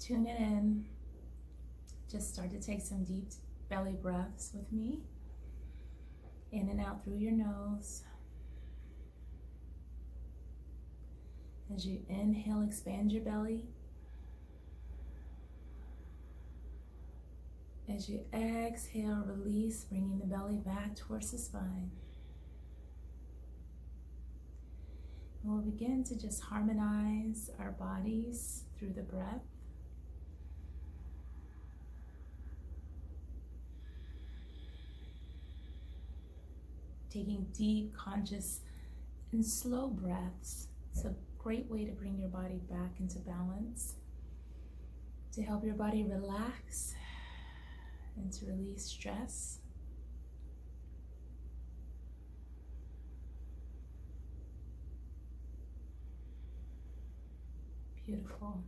Tune it in. Just start to take some deep belly breaths with me. In and out through your nose. As you inhale, expand your belly. As you exhale, release, bringing the belly back towards the spine. And we'll begin to just harmonize our bodies through the breath. Taking deep, conscious, and slow breaths. It's a great way to bring your body back into balance, to help your body relax and to release stress. Beautiful.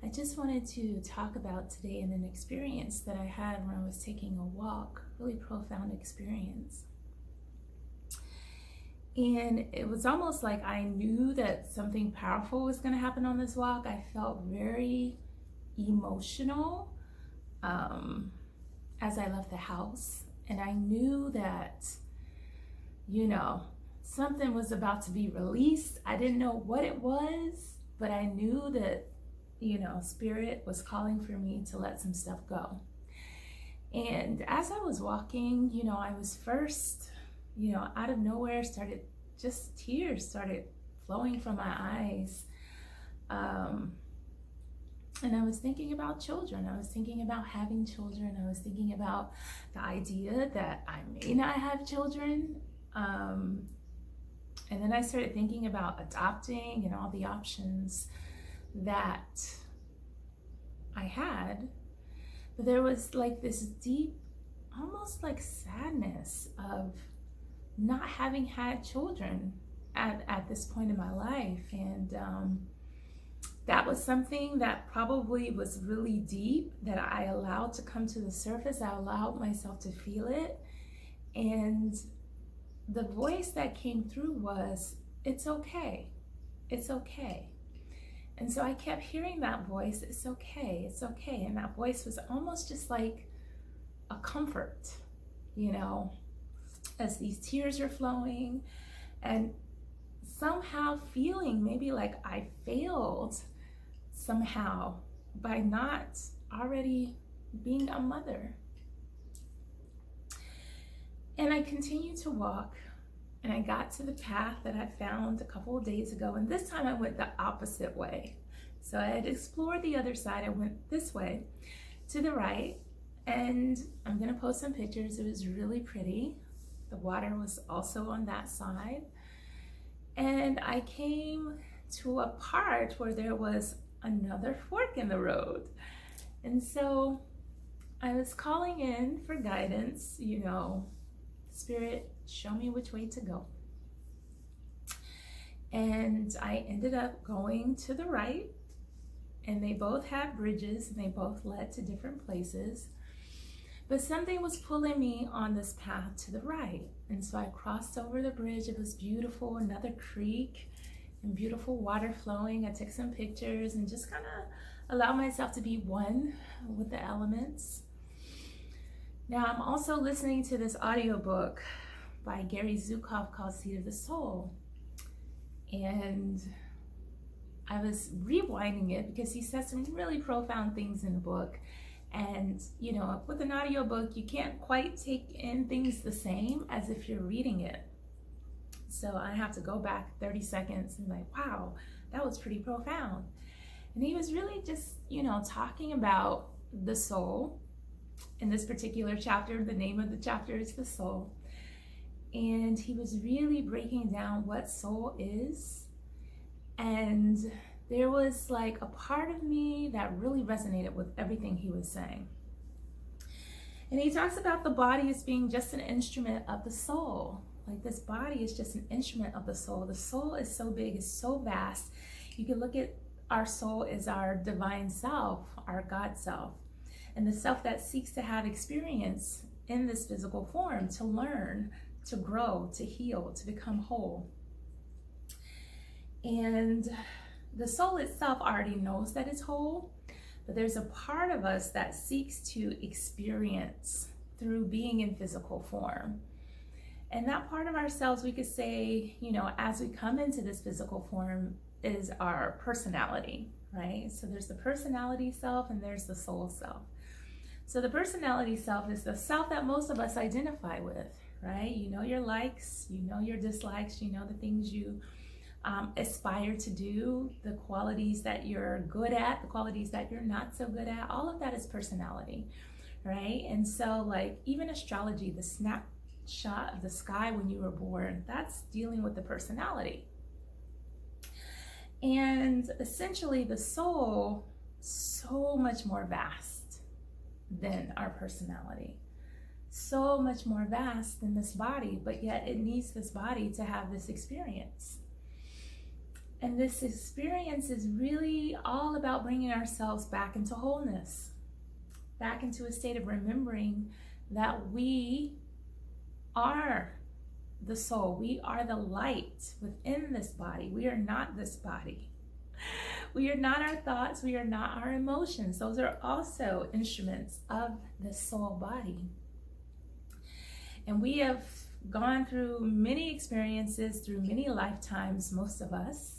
I just wanted to talk about today an experience that I had when I was taking a walk, really profound experience. And it was almost like I knew that something powerful was going to happen on this walk. I felt very emotional as I left the house. And I knew that, something was about to be released. I didn't know what it was, but I knew that, Spirit was calling for me to let some stuff go. And as I was walking, I was first, out of nowhere tears started flowing from my eyes. And I was thinking about children. I was thinking about having children. I was thinking about the idea that I may not have children. And then I started thinking about adopting and all the options that I had. But there was like this deep, almost like sadness of not having had children at this point in my life. And that was something that probably was really deep that I allowed to come to the surface. I allowed myself to feel it. And the voice that came through was, it's okay. It's okay. And so I kept hearing that voice, it's okay, it's okay. And that voice was almost just like a comfort, as these tears are flowing, and somehow feeling maybe like I failed somehow by not already being a mother. And I continued to walk, and I got to the path that I found a couple of days ago, and this time I went the opposite way. So I had explored the other side. I went this way to the right, and I'm gonna post some pictures. It was really pretty. The water was also on that side. And I came to a part where there was another fork in the road. And so I was calling in for guidance, Spirit, show me which way to go. And I ended up going to the right, and they both had bridges and they both led to different places. But something was pulling me on this path to the right. And so I crossed over the bridge. It was beautiful, another creek and beautiful water flowing. I took some pictures and just kind of allowed myself to be one with the elements. Now I'm also listening to this audiobook by Gary Zukav called Seed of the Soul. And I was rewinding it because he says some really profound things in the book. And, with an audiobook, you can't quite take in things the same as if you're reading it. So I have to go back 30 seconds and like, wow, that was pretty profound. And he was really just, talking about the soul. In this particular chapter, the name of the chapter is The Soul. And he was really breaking down what soul is. And there was like a part of me that really resonated with everything he was saying. And he talks about the body as being just an instrument of the soul. Like this body is just an instrument of the soul. The soul is so big, it's so vast. You can look at our soul as our divine self, our God self, and the self that seeks to have experience in this physical form, to learn, to grow, to heal, to become whole. And the soul itself already knows that it's whole, but there's a part of us that seeks to experience through being in physical form. And that part of ourselves, we could say, you know, as we come into this physical form, is our personality, right? So there's the personality self and there's the soul self. So the personality self is the self that most of us identify with, right? You know your likes, you know your dislikes, you know the things you aspire to do, the qualities that you're good at, the qualities that you're not so good at. All of that is personality, right? And so like even astrology, the snapshot of the sky when you were born, that's dealing with the personality. And essentially the soul, so much more vast than our personality, so much more vast than this body, but yet it needs this body to have this experience. And this experience is really all about bringing ourselves back into wholeness, back into a state of remembering that we are the soul. We are the light within this body. We are not this body. We are not our thoughts. We are not our emotions. Those are also instruments of the soul body. And we have gone through many experiences, through many lifetimes, most of us,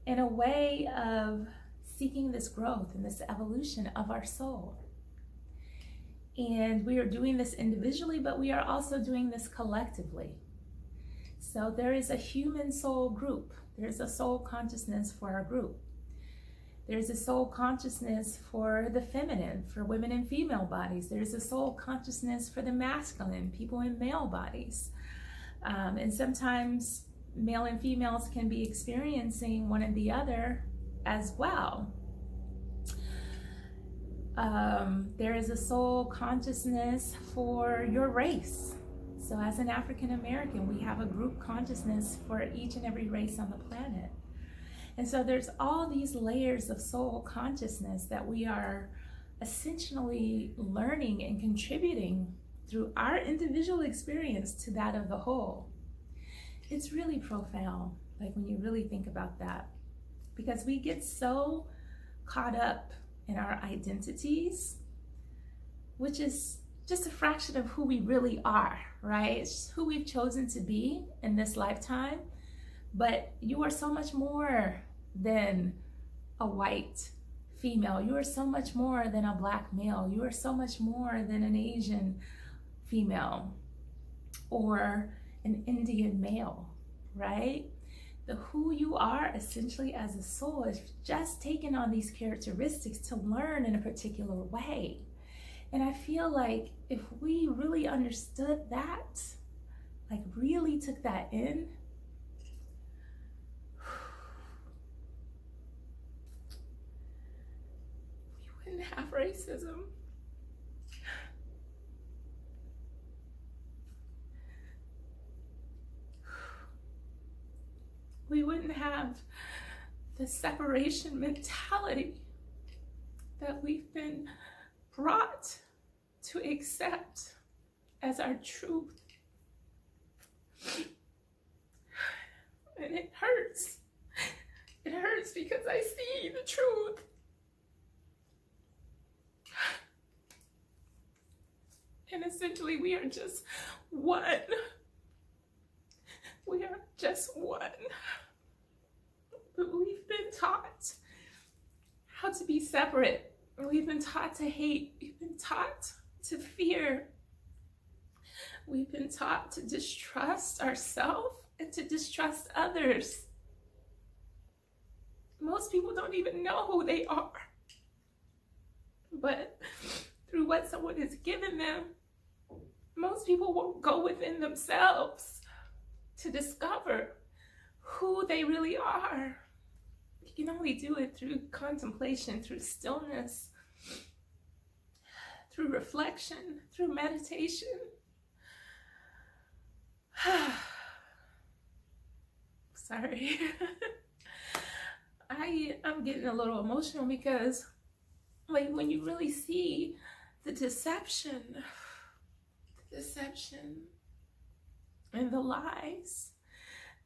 in a way of seeking this growth and this evolution of our soul. And we are doing this individually, but we are also doing this collectively. So there is a human soul group. There's a soul consciousness for our group. There's a soul consciousness for the feminine, for women in female bodies. There's a soul consciousness for the masculine, people in male bodies. And sometimes male and females can be experiencing one and the other as well. There is a soul consciousness for your race. So as an African American, we have a group consciousness for each and every race on the planet. And so there's all these layers of soul consciousness that we are essentially learning and contributing through our individual experience to that of the whole. It's really profound, like when you really think about that, because we get so caught up in our identities, which is just a fraction of who we really are, right? It's who we've chosen to be in this lifetime. But you are so much more than a white female. You are so much more than a black male. You are so much more than an Asian female or an Indian male, right? The who you are essentially as a soul is just taking on these characteristics to learn in a particular way. And I feel like if we really understood that, like really took that in, we wouldn't have racism. We wouldn't have the separation mentality that we've been brought to accept as our truth. And it hurts. It hurts because I see the truth. And essentially we are just one. We are just one. But we've been taught how to be separate. We've been taught to hate. We've been taught to fear. We've been taught to distrust ourselves and to distrust others. Most people don't even know who they are. But through what someone has given them, most people won't go within themselves to discover who they really are. You can only do it through contemplation, through stillness, through reflection, through meditation. Sorry. I'm getting a little emotional because like when you really see the deception and the lies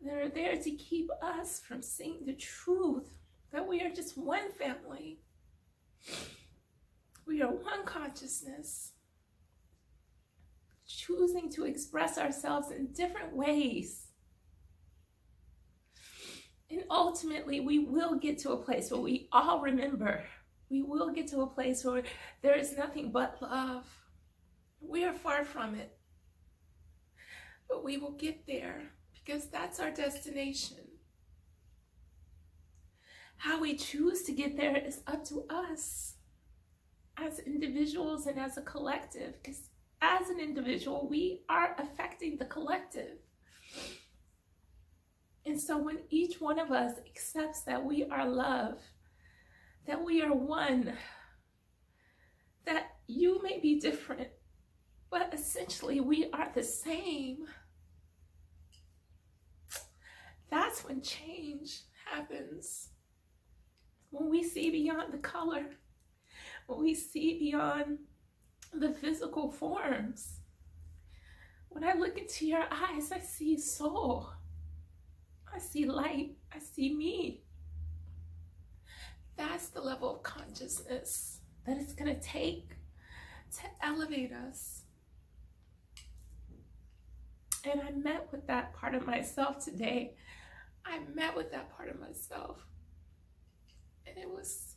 that are there to keep us from seeing the truth that we are just one family. We are one consciousness, choosing to express ourselves in different ways. And ultimately, we will get to a place where we all remember. We will get to a place where there is nothing but love. We are far from it. But we will get there because that's our destination. How we choose to get there is up to us as individuals and as a collective, because as an individual, we are affecting the collective. And so when each one of us accepts that we are love, that we are one, that you may be different, but essentially we are the same, that's when change happens. When we see beyond the color, when we see beyond the physical forms. When I look into your eyes, I see soul. I see light. I see me. That's the level of consciousness that it's going to take to elevate us. And I met with that part of myself today. I met with that part of myself. And it was,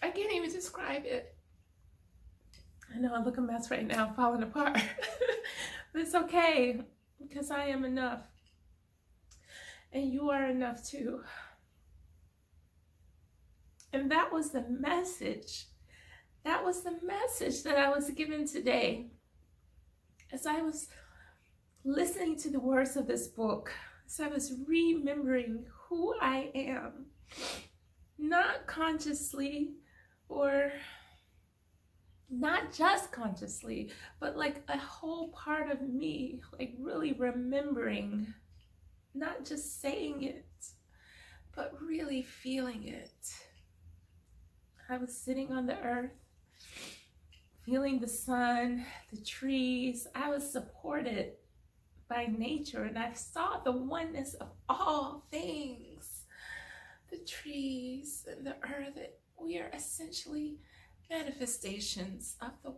I can't even describe it. I know I look a mess right now, falling apart. But it's okay, because I am enough. And you are enough too. And that was the message. That was the message that I was given today. As I was listening to the words of this book, as I was remembering who I am, not consciously or not just consciously, but like a whole part of me, like really remembering, not just saying it, but really feeling it. I was sitting on the earth, feeling the sun, the trees. I was supported by nature, and I saw the oneness of all things. The trees and the earth, we are essentially manifestations of the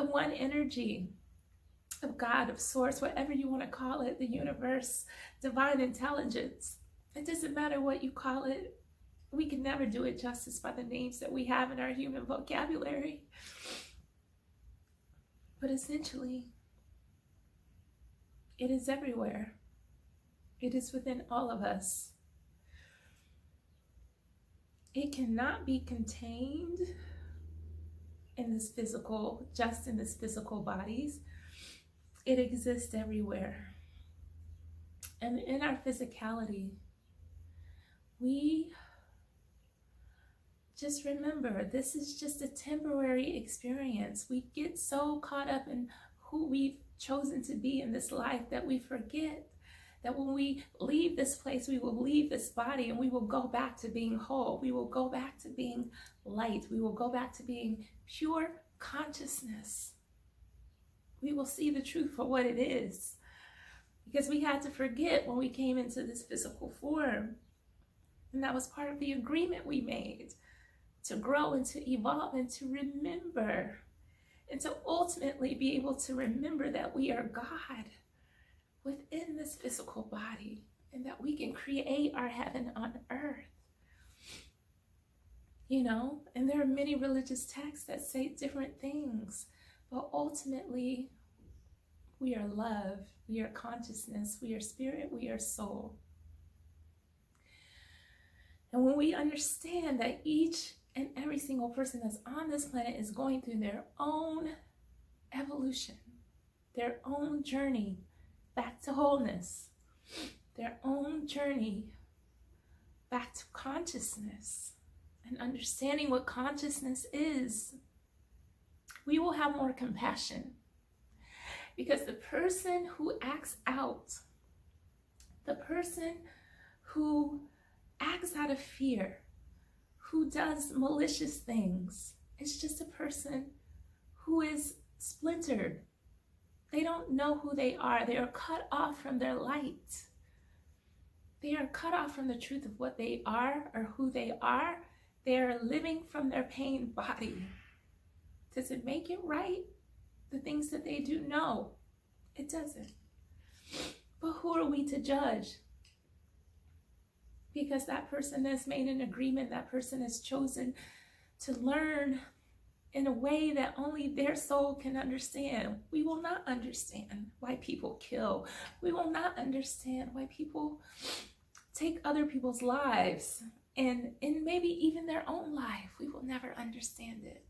one energy of God, of source, whatever you want to call it, the universe, divine intelligence. It doesn't matter what you call it. We can never do it justice by the names that we have in our human vocabulary. But essentially, it is everywhere. It is within all of us. It cannot be contained in this physical, just in this physical bodies. It exists everywhere. And in our physicality, we just remember, this is just a temporary experience. We get so caught up in who we've chosen to be in this life that we forget that when we leave this place, we will leave this body and we will go back to being whole. We will go back to being light. We will go back to being pure consciousness. We will see the truth for what it is, because we had to forget when we came into this physical form. And that was part of the agreement we made, to grow and to evolve and to remember, and to ultimately be able to remember that we are God within this physical body, and that we can create our heaven on earth. You know, and there are many religious texts that say different things, but ultimately we are love, we are consciousness, we are spirit, we are soul. And when we understand that each and every single person that's on this planet is going through their own evolution, their own journey back to wholeness, their own journey back to consciousness, and understanding what consciousness is, we will have more compassion. Because the person who acts out, the person who acts out of fear, who does malicious things, is just a person who is splintered. They don't know who they are. They are cut off from their light. They are cut off from the truth of what they are or who they are. They are living from their pain body. Does it make it right? The things that they do? No, it doesn't. But who are we to judge? Because that person has made an agreement, that person has chosen to learn in a way that only their soul can understand. We will not understand why people kill. We will not understand why people take other people's lives and maybe even their own life. We will never understand it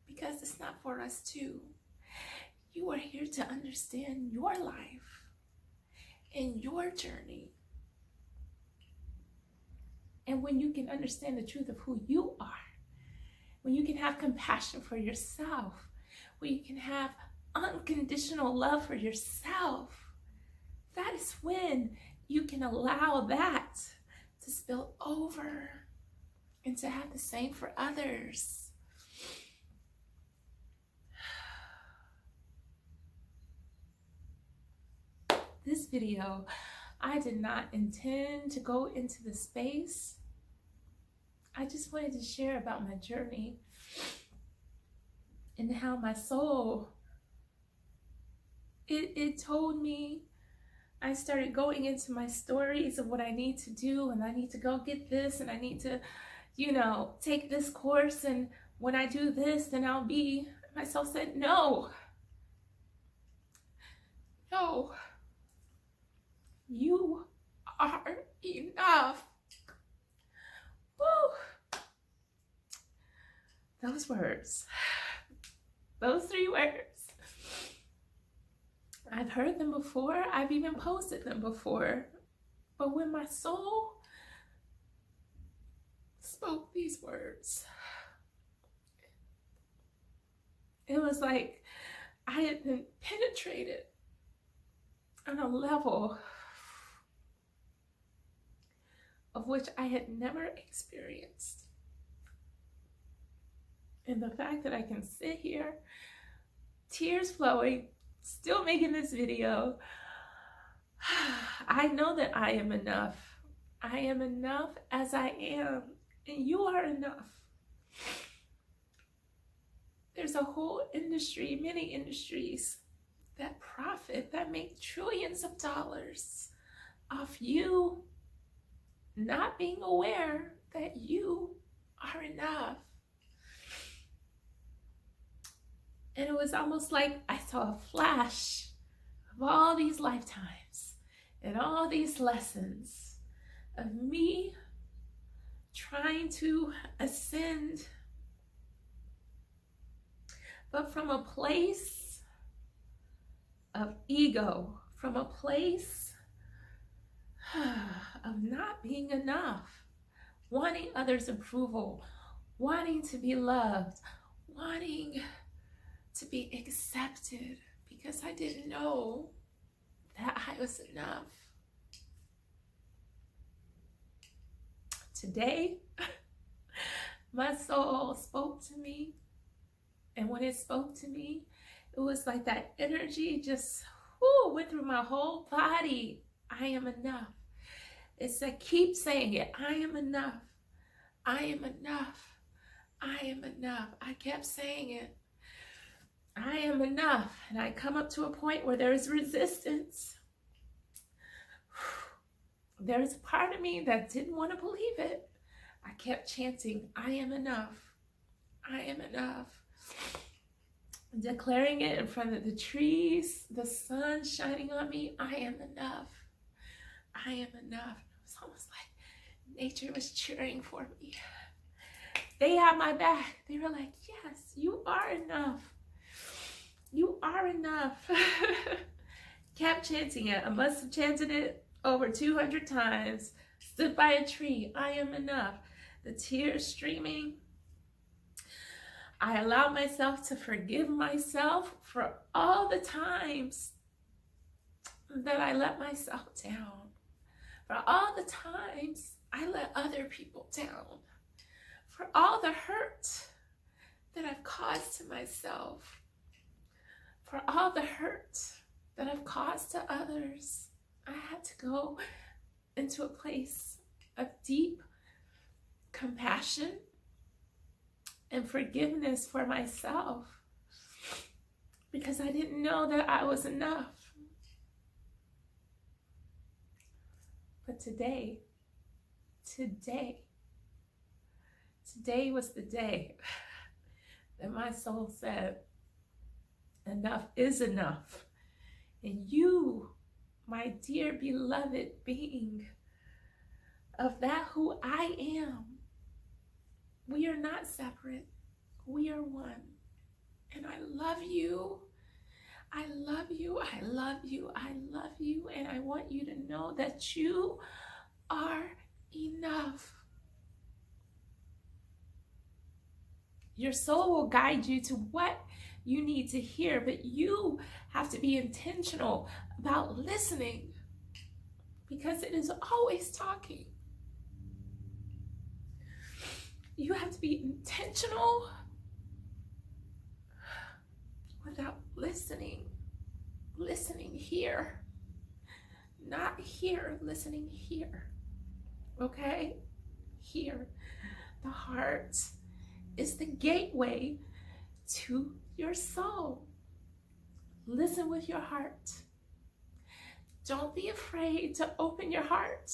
because it's not for us to. You are here to understand your life and your journey. And when you can understand the truth of who you are, when you can have compassion for yourself, when you can have unconditional love for yourself, that is when you can allow that to spill over and to have the same for others. This video, I did not intend to go into the space. I just wanted to share about my journey and how my soul, it told me. I started going into my stories of what I need to do, and I need to go get this, and I need to, take this course, and when I do this, then I'll be. My soul said, no, you are enough. Woo. Those words, those 3 words, I've heard them before. I've even posted them before. But when my soul spoke these words, it was like I had been penetrated on a level of which I had never experienced. And the fact that I can sit here, tears flowing, still making this video, I know that I am enough. I am enough as I am, and you are enough. There's a whole industry, many industries that profit, that make trillions of dollars off you not being aware that you are enough. And it was almost like I saw a flash of all these lifetimes and all these lessons of me trying to ascend, but from a place of ego, from a place of not being enough, wanting others' approval, wanting to be loved, wanting to be accepted, because I didn't know that I was enough. Today, my soul spoke to me, and when it spoke to me, it was like that energy just went through my whole body. I am enough. It said, keep saying it. I am enough. I am enough. I am enough. I kept saying it. I am enough. And I come up to a point where there is resistance. There is a part of me that didn't want to believe it. I kept chanting, I am enough. I am enough. Declaring it in front of the trees, the sun shining on me. I am enough. I am enough. It was almost like nature was cheering for me. They had my back. They were like, yes, you are enough. You are enough. Kept chanting it. I must have chanted it over 200 times. Stood by a tree. I am enough. The tears streaming. I allowed myself to forgive myself for all the times that I let myself down. For all the times I let other people down. For all the hurt that I've caused to myself. for all the hurt that I've caused to others. I had to go into a place of deep compassion and forgiveness for myself because I didn't know that I was enough. But today was the day that my soul said, enough is enough. And you, my dear beloved being, of that who I am, we are not separate. We are one. And I love you. I love you. I love you. I love you. And I want you to know that you are enough. Your soul will guide you to what you need to hear, but you have to be intentional about listening because it is always talking. You have to be intentional without listening. Listening here. Not here, listening here. Okay? Here. The heart is the gateway to your soul. Listen with your heart. Don't be afraid to open your heart.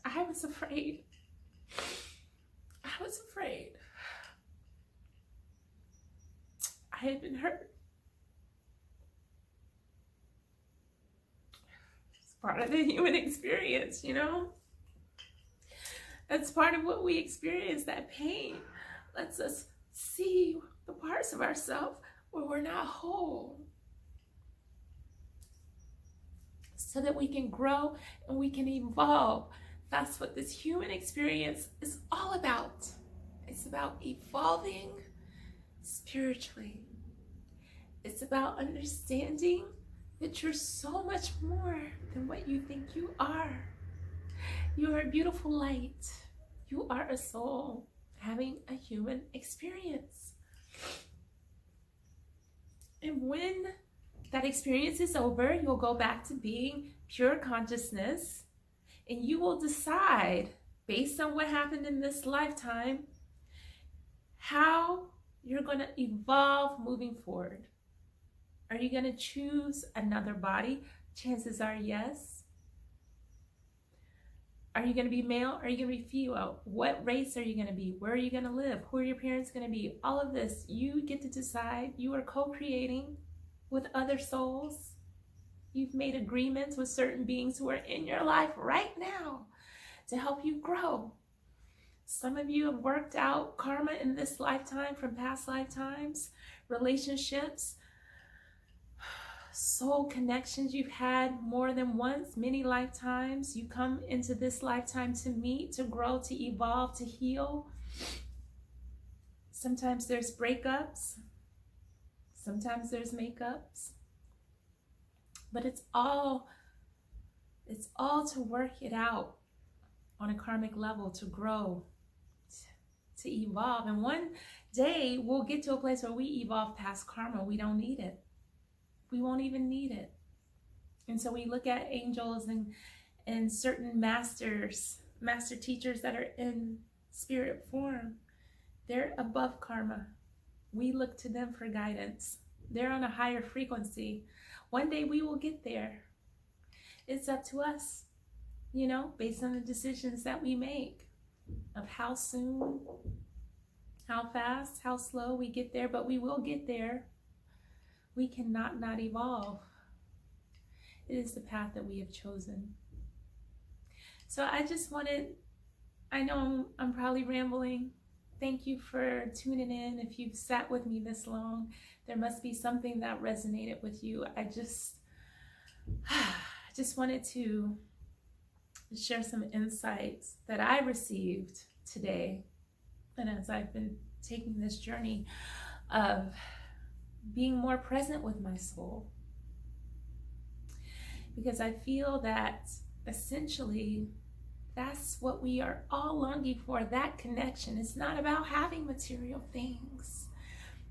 I was afraid. I was afraid. I had been hurt. It's part of the human experience, you know? That's part of what we experience, that pain lets us see the parts of ourselves where we're not whole, so that we can grow and we can evolve. That's what this human experience is all about. It's about evolving spiritually. It's about understanding that you're so much more than what you think you are. You are a beautiful light. You are a soul having a human experience. And when that experience is over, you'll go back to being pure consciousness, and you will decide, based on what happened in this lifetime, how you're going to evolve moving forward. Are you going to choose another body? Chances are yes. Are you going to be male? Are you going to be female? What race are you going to be? Where are you going to live? Who are your parents going to be? All of this, you get to decide. You are co-creating with other souls. You've made agreements with certain beings who are in your life right now to help you grow. Some of you have worked out karma in this lifetime from past lifetimes, relationships, soul connections you've had more than once, many lifetimes. You come into this lifetime to meet, to grow, to evolve, to heal. Sometimes there's breakups. Sometimes there's makeups. But it's all to work it out on a karmic level, to grow, to evolve. And one day we'll get to a place where we evolve past karma. We don't need it. We won't even need it. And so we look at angels and certain master teachers that are in spirit form. They're above karma. We look to them for guidance. They're on a higher frequency. One day we will get there. It's up to us, you know, based on the decisions that we make of how soon, how fast, how slow we get there, but we will get there. We cannot not evolve. It is the path that we have chosen. So I just wanted, I know I'm probably rambling. Thank you for tuning in. If you've sat with me this long, there must be something that resonated with you. I just wanted to share some insights that I received today. And as I've been taking this journey of being more present with my soul, because I feel that essentially that's what we are all longing for, that connection. It's not about having material things.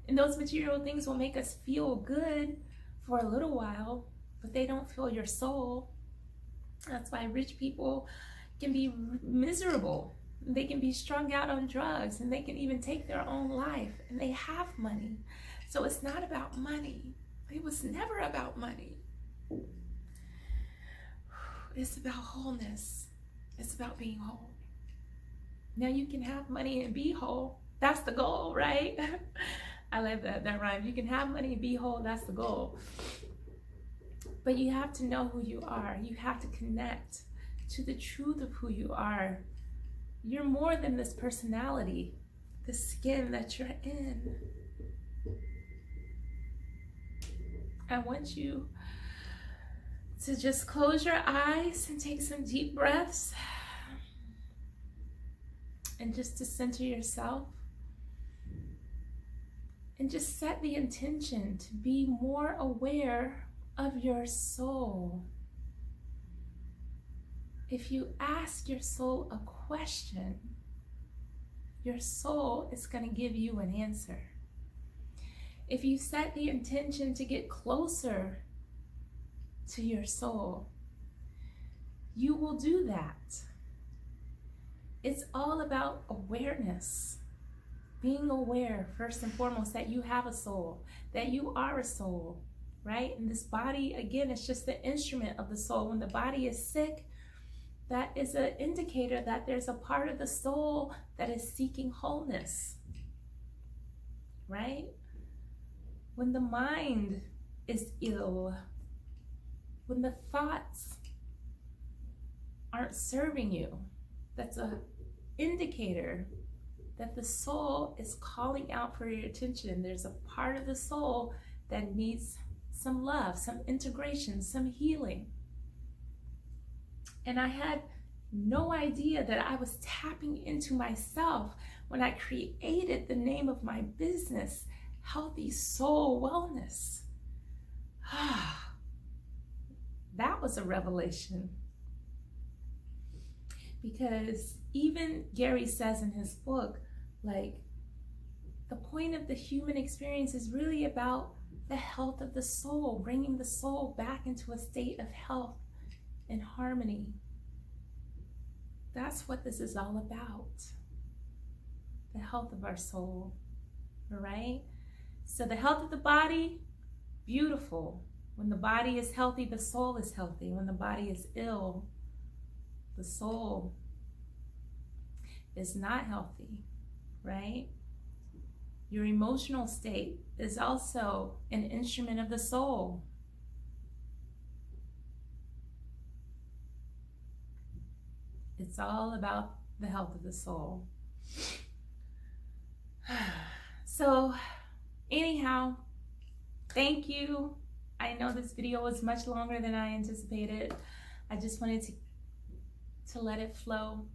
And those material things will make us feel good for a little while, but they don't fill your soul. That's why rich people can be miserable. They can be strung out on drugs, and they can even take their own life, and they have money. So it's not about money. It was never about money. It's about wholeness. It's about being whole. Now you can have money and be whole. That's the goal, right? I love that rhyme. You can have money and be whole. That's the goal. But you have to know who you are. You have to connect to the truth of who you are. You're more than this personality, the skin that you're in. I want you to just close your eyes and take some deep breaths, and just to center yourself, and just set the intention to be more aware of your soul. If you ask your soul a question, your soul is going to give you an answer. If you set the intention to get closer to your soul, you will do that. It's all about awareness. Being aware, first and foremost, that you have a soul, that you are a soul, right? And this body, again, is just the instrument of the soul. When the body is sick, that is an indicator that there's a part of the soul that is seeking wholeness, right? When the mind is ill, when the thoughts aren't serving you, that's an indicator that the soul is calling out for your attention. There's a part of the soul that needs some love, some integration, some healing. And I had no idea that I was tapping into myself when I created the name of my business, Healthy Soul Wellness. That was a revelation. Because even Gary says in his book, like, the point of the human experience is really about the health of the soul, bringing the soul back into a state of health and harmony. That's what this is all about. The health of our soul, all right? So the health of the body, beautiful. When the body is healthy, the soul is healthy. When the body is ill, the soul is not healthy, right? Your emotional state is also an instrument of the soul. It's all about the health of the soul. So anyhow, thank you. I know this video was much longer than I anticipated. I just wanted to let it flow.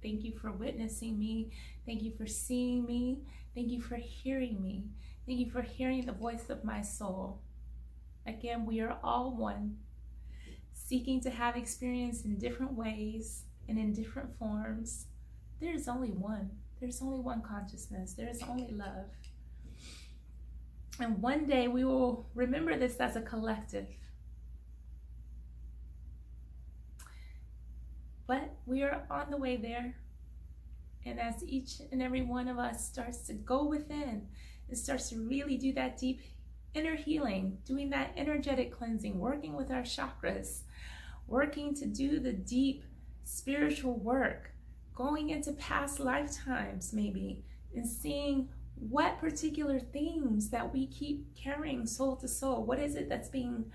Thank you for witnessing me. Thank you for seeing me. Thank you for hearing me. Thank you for hearing the voice of my soul. Again, we are all one, seeking to have experience in different ways and in different forms. There's only one. There's only one consciousness. There's only love. And one day we will remember this as a collective. But we are on the way there. And as each and every one of us starts to go within and starts to really do that deep inner healing, doing that energetic cleansing, working with our chakras, working to do the deep spiritual work, going into past lifetimes maybe, and seeing what particular themes that we keep carrying soul to soul. What is it that's being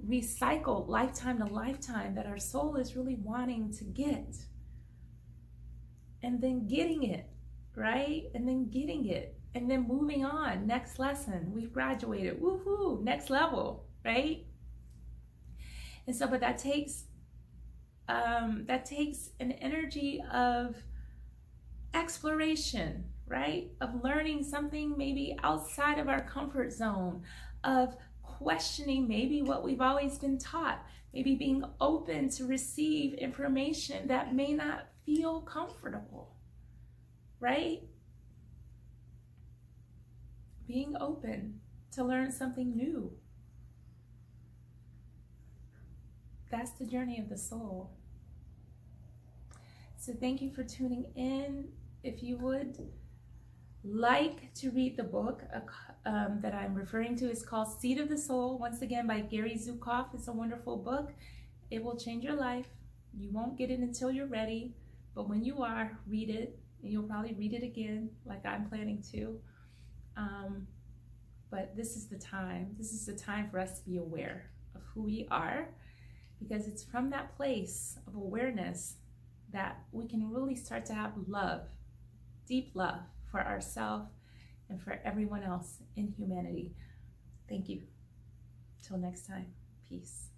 recycled lifetime to lifetime that our soul is really wanting to get? And then getting it, right? And then getting it. And then moving on. Next lesson. We've graduated. Woohoo! Next level, right? And so, but that takes an energy of exploration, right? Of learning something maybe outside of our comfort zone, of questioning maybe what we've always been taught, maybe being open to receive information that may not feel comfortable, right? being open to learn something new. That's the journey of the soul. So thank you for tuning in. If you would like to read the book that I'm referring to, it's called Seed of the Soul, once again by Gary Zukav. It's a wonderful book. It will change your life. You won't get it until you're ready, but when you are, read it, and you'll probably read it again like I'm planning to. But this is the time. This is the time for us to be aware of who we are, because it's from that place of awareness that we can really start to have love, deep love for ourselves and for everyone else in humanity. Thank you. Till next time, peace.